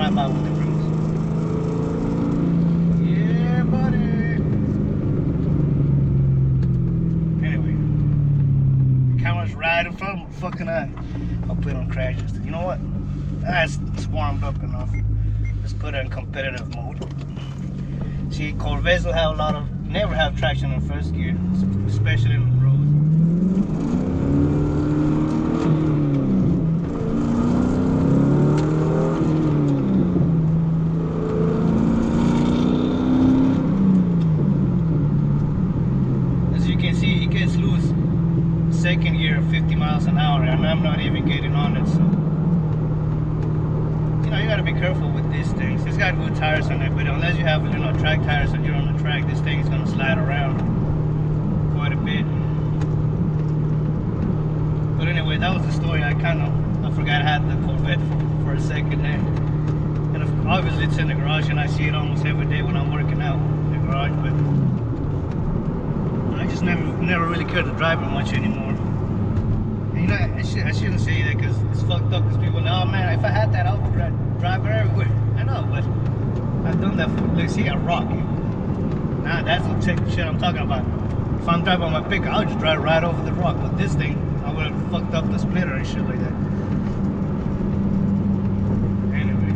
drive by with the cruise. Yeah, buddy. Anyway, the camera's right in front of my fucking eye. I'll put it on crash. You know what? That's warmed up enough. Let's put it in competitive mode. See, Corvettes will have never have traction in first gear, especially in the road. As you can see, it gets loose second gear 50 miles an hour, and I'm not even getting on it, so you gotta be careful with these things. It's got good tires on it, but unless you have track tires and you're on the track, this thing is gonna slide around quite a bit. But anyway, that was the story. I forgot I had the Corvette for a second there. And obviously it's in the garage, and I see it almost every day when I'm working out in the garage, but I just never really cared to drive it much anymore. And I shouldn't say that because it's fucked up, because people know, oh man, if I had that, I would drive it everywhere. I know, but I've done that for, look, see, I rock. Nah, that's the shit I'm talking about. If I'm driving on my pickup, I'll just drive right over the rock. With this thing, I would have fucked up the splitter and shit like that. Anyway.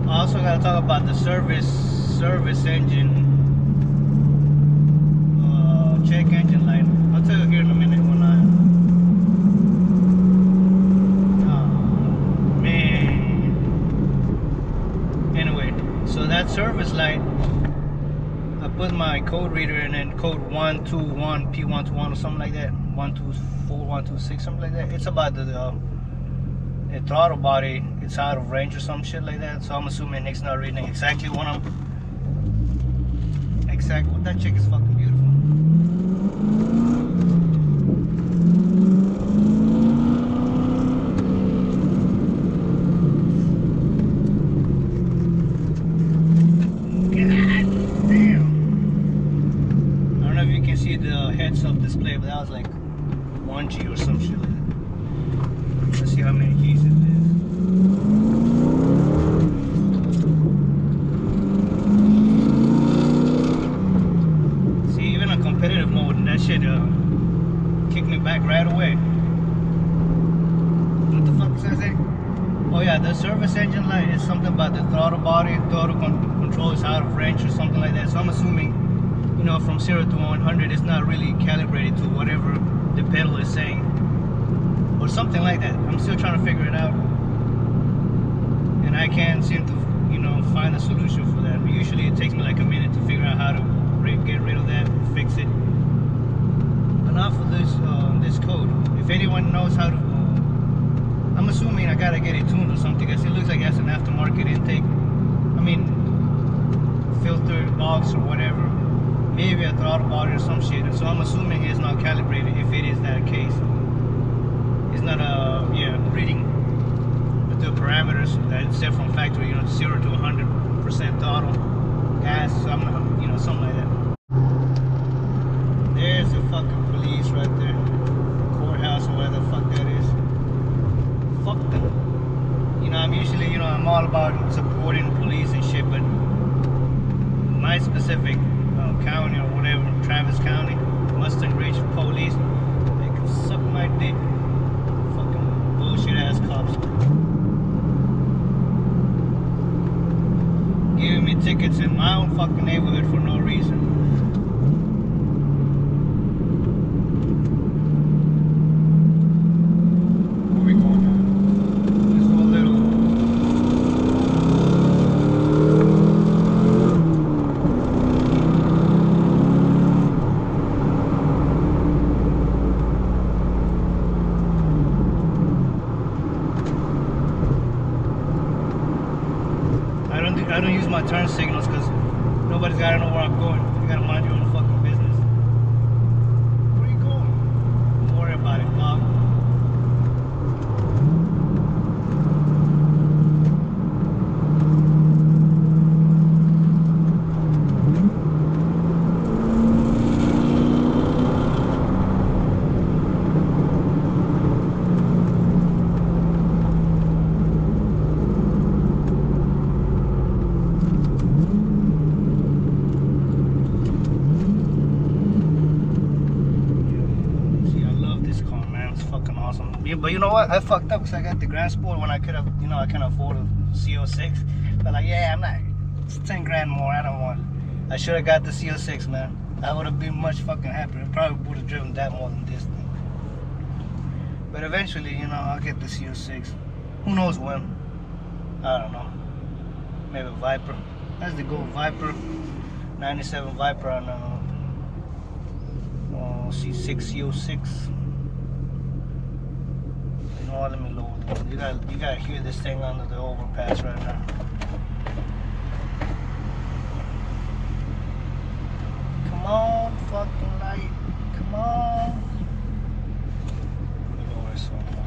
I also gotta talk about the service engine check engine light. I'll tell you here in a minute when man. Anyway, so that service light, I put my code reader in, and code 121 P121 or something like that, 124 126 something like that. It's about the throttle body. It's out of range or some shit like that. So I'm assuming it's not reading exactly what that chick is fucking beautiful. Heads-up display, but that was like 1G or some shit like that. Let's see how many Gs it is. See, even on competitive mode, that shit kicked me back right away. What the fuck says it? Oh yeah, the service engine light is something about the throttle body, throttle control is out of range or something like that. So I'm assuming, from 0 to 100, it's not really calibrated to whatever the pedal is saying, or something like that. I'm still trying to figure it out, and I can't seem to, find a solution for that. But usually it takes me like a minute to figure out how to get rid of that, fix it. Enough of this code. If anyone knows how to, I'm assuming I gotta get it tuned or something, because it looks like it has an aftermarket intake. I mean, filter box or whatever. Maybe a throttle body or some shit. So I'm assuming it's not calibrated if it is that case. It's not reading the parameters that it's set from factory, 0 to 100% throttle, gas, something like that. There's the fucking police right there. Courthouse or where the fuck that is. Fuck them. I'm usually, I'm all about supporting police and shit, but my specific county or whatever, Travis County, Mustang Ridge police, they can suck my dick. Fucking bullshit ass cops. Giving me tickets in my own fucking neighborhood for no reason. Where we going now? Let's go a little. I don't use my turn signals because nobody's gotta know where I'm going. You gotta mind your own fucking business. Where are you going? Don't worry about it, dog. But you know what? I fucked up because I got the Grand Sport when I could have, you know, I can afford a CO6. But like, yeah, I'm not. It's 10 grand more. I don't want. I should have got the CO6, man. I would have been much fucking happier. I probably would have driven that more than this thing. But eventually, you know, I'll get the CO6. Who knows when? I don't know. Maybe Viper. That's the gold Viper. 97 Viper on C6 CO6. You know what? Let me lower the one. You gotta hear this thing under the overpass right now. Come on, fucking light. Come on. Let me lower this one more.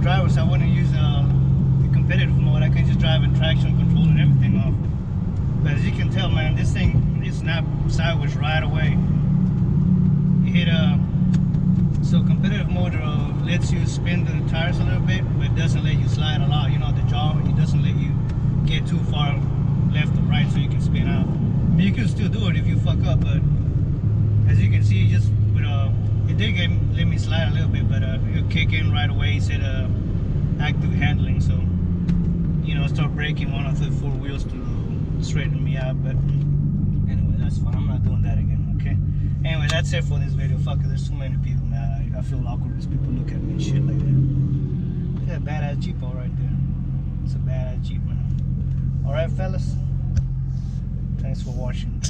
Driver, so I wouldn't use the competitive mode. I could just drive in traction control and everything off. But as you can tell, man, this thing is not sideways right away. You hit so competitive mode lets you spin the tires a little bit, but it doesn't let you slide a lot. You know, the jaw, it doesn't let you get too far left or right so you can spin out. I mean, you can still do it if you fuck up, but as you can see, just with it did let me slide a little bit, but it'll kick in right away. It said active handling, so you know, start braking one of the four wheels to straighten me out. But anyway, that's fine. I'm not doing that again. Okay. Anyway, that's it for this video. Fuck it, there's too many people, man. I feel awkward as people look at me and shit like that. Look at that badass Jeepo right there. It's a badass Jeep, man. All right, fellas. Thanks for watching.